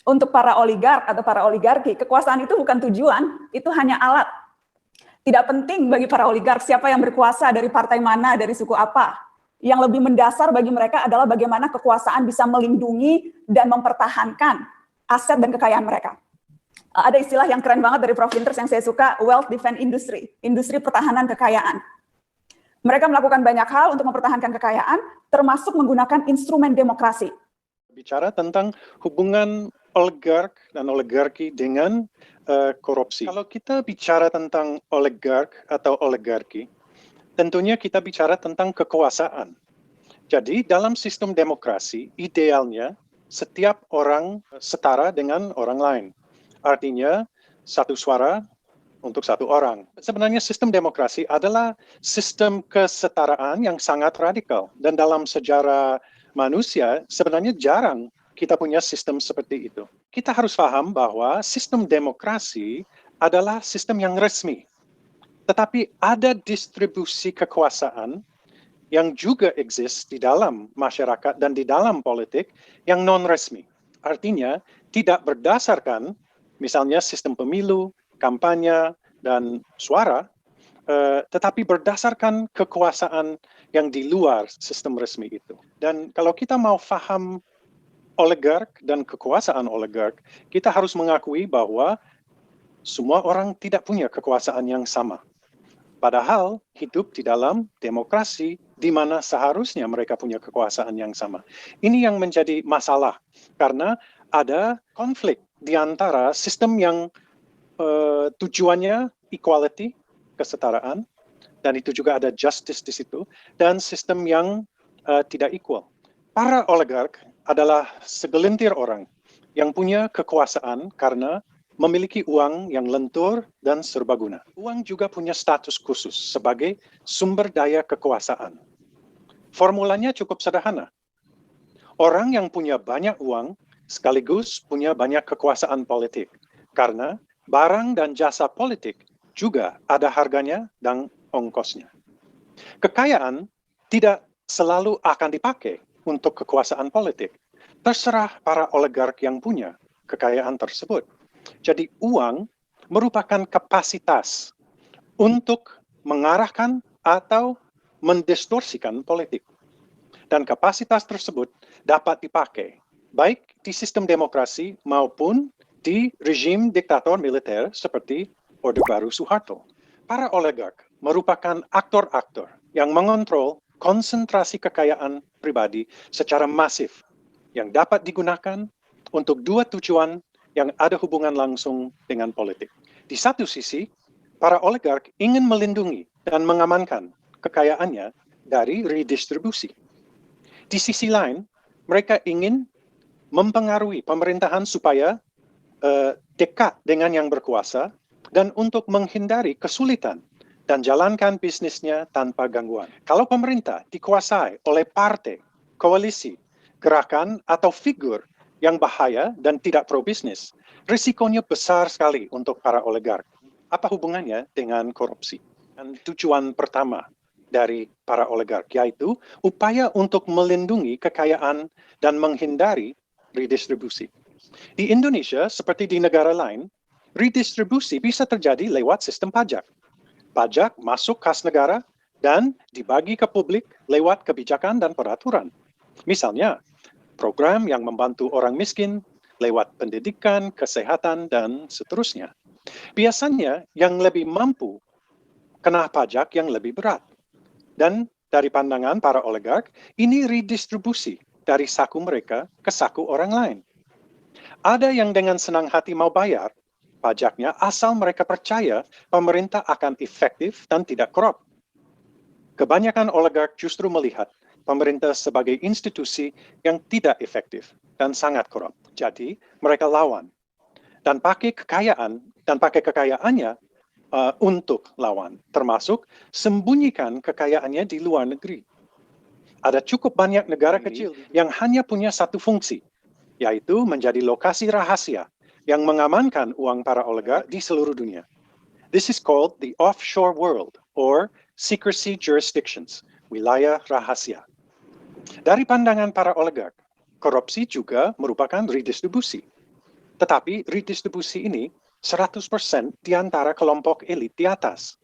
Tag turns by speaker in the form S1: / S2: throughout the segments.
S1: Untuk para oligark atau para oligarki, kekuasaan itu bukan tujuan, itu hanya alat. Tidak penting bagi para oligark siapa yang berkuasa, dari partai mana, dari suku apa. Yang lebih mendasar bagi mereka adalah bagaimana kekuasaan bisa melindungi dan mempertahankan aset dan kekayaan mereka. Ada istilah yang keren banget dari Prof. Winters yang saya suka, wealth defense industry, industri pertahanan kekayaan. Mereka melakukan banyak hal untuk mempertahankan kekayaan, termasuk menggunakan instrumen demokrasi.
S2: Bicara tentang hubungan oligark dan oligarki dengan korupsi. Kalau kita bicara tentang oligark atau oligarki, tentunya kita bicara tentang kekuasaan. Jadi dalam sistem demokrasi, idealnya setiap orang setara dengan orang lain. Artinya satu suara untuk satu orang. Sebenarnya sistem demokrasi adalah sistem kesetaraan yang sangat radikal. Dan dalam sejarah manusia, sebenarnya jarang kita punya sistem seperti itu. Kita harus paham bahwa sistem demokrasi adalah sistem yang resmi. Tetapi ada distribusi kekuasaan yang juga eksis di dalam masyarakat dan di dalam politik yang non-resmi. Artinya tidak berdasarkan misalnya sistem pemilu, kampanye, dan suara, tetapi berdasarkan kekuasaan yang di luar sistem resmi itu. Dan kalau kita mau paham oligark dan kekuasaan oligark, kita harus mengakui bahwa semua orang tidak punya kekuasaan yang sama. Padahal hidup di dalam demokrasi di mana seharusnya mereka punya kekuasaan yang sama. Ini yang menjadi masalah karena ada konflik di antara sistem yang tujuannya equality, kesetaraan, dan itu juga ada justice di situ, dan sistem yang tidak equal. Para oligark adalah segelintir orang yang punya kekuasaan karena memiliki uang yang lentur dan serbaguna. Uang juga punya status khusus sebagai sumber daya kekuasaan. Formulanya cukup sederhana. Orang yang punya banyak uang sekaligus punya banyak kekuasaan politik karena barang dan jasa politik juga ada harganya dan ongkosnya. Kekayaan tidak selalu akan dipakai untuk kekuasaan politik. Terserah para oligark yang punya kekayaan tersebut. Jadi uang merupakan kapasitas untuk mengarahkan atau mendistorsikan politik. Dan kapasitas tersebut dapat dipakai baik di sistem demokrasi maupun di rejim diktator militer seperti Orde Baru Soeharto. Para oligark merupakan aktor-aktor yang mengontrol konsentrasi kekayaan pribadi secara masif yang dapat digunakan untuk dua tujuan yang ada hubungan langsung dengan politik. Di satu sisi, para oligark ingin melindungi dan mengamankan kekayaannya dari redistribusi. Di sisi lain, mereka ingin mempengaruhi pemerintahan supaya dekat dengan yang berkuasa dan untuk menghindari kesulitan dan jalankan bisnisnya tanpa gangguan. Kalau pemerintah dikuasai oleh partai, koalisi, gerakan, atau figur yang bahaya dan tidak pro-bisnis, risikonya besar sekali untuk para oligark. Apa hubungannya dengan korupsi? Dan tujuan pertama dari para oligark, yaitu upaya untuk melindungi kekayaan dan menghindari redistribusi. Di Indonesia, seperti di negara lain, redistribusi bisa terjadi lewat sistem pajak. Pajak masuk kas negara dan dibagi ke publik lewat kebijakan dan peraturan. Misalnya, program yang membantu orang miskin lewat pendidikan, kesehatan, dan seterusnya. Biasanya yang lebih mampu kena pajak yang lebih berat. Dan dari pandangan para oligark, ini redistribusi dari saku mereka ke saku orang lain. Ada yang dengan senang hati mau bayar pajaknya asal mereka percaya pemerintah akan efektif dan tidak korup. Kebanyakan oligark justru melihat pemerintah sebagai institusi yang tidak efektif dan sangat korup. Jadi mereka lawan dan pakai kekayaannya untuk lawan, termasuk sembunyikan kekayaannya di luar negeri. Ada cukup banyak negara kecil yang hanya punya satu fungsi, yaitu menjadi lokasi rahasia yang mengamankan uang para oligark di seluruh dunia. This is called the offshore world or secrecy jurisdictions, wilayah rahasia. Dari pandangan para oligark, korupsi juga merupakan redistribusi. Tetapi redistribusi ini 100% di antara kelompok elit di atas.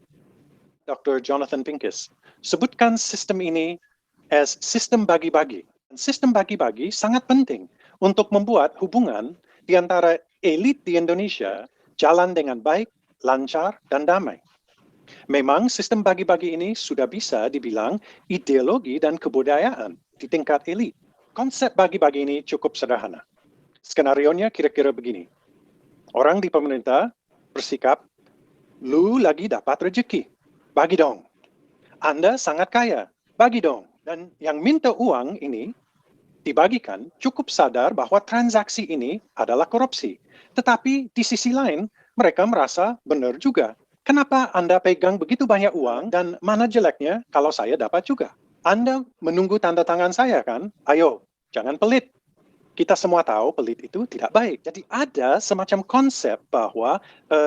S2: Dr. Jonathan Pincus sebutkan sistem ini as sistem bagi-bagi. Sistem bagi-bagi sangat penting untuk membuat hubungan di antara elit di Indonesia jalan dengan baik, lancar, dan damai. Memang sistem bagi-bagi ini sudah bisa dibilang ideologi dan kebudayaan di tingkat elit. Konsep bagi-bagi ini cukup sederhana. Skenarionya kira-kira begini. Orang di pemerintah bersikap, lu lagi dapat rezeki, bagi dong. Anda sangat kaya, bagi dong. Dan yang minta uang ini dibagikan cukup sadar bahwa transaksi ini adalah korupsi. Tetapi di sisi lain, mereka merasa benar juga. Kenapa Anda pegang begitu banyak uang dan mana jeleknya kalau saya dapat juga? Anda menunggu tanda tangan saya kan? Ayo, jangan pelit. Kita semua tahu pelit itu tidak baik. Jadi ada semacam konsep bahwa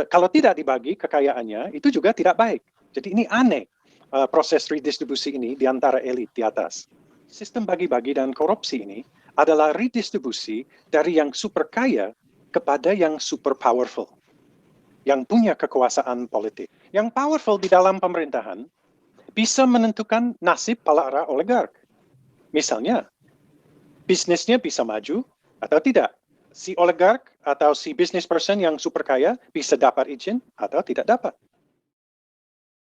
S2: kalau tidak dibagi kekayaannya, itu juga tidak baik. Jadi ini aneh proses redistribusi ini di antara elit di atas. Sistem bagi-bagi dan korupsi ini adalah redistribusi dari yang super kaya kepada yang super powerful, yang punya kekuasaan politik. Yang powerful di dalam pemerintahan bisa menentukan nasib para oligark. Misalnya, bisnisnya bisa maju atau tidak. Si oligark atau si business person yang super kaya bisa dapat izin atau tidak dapat.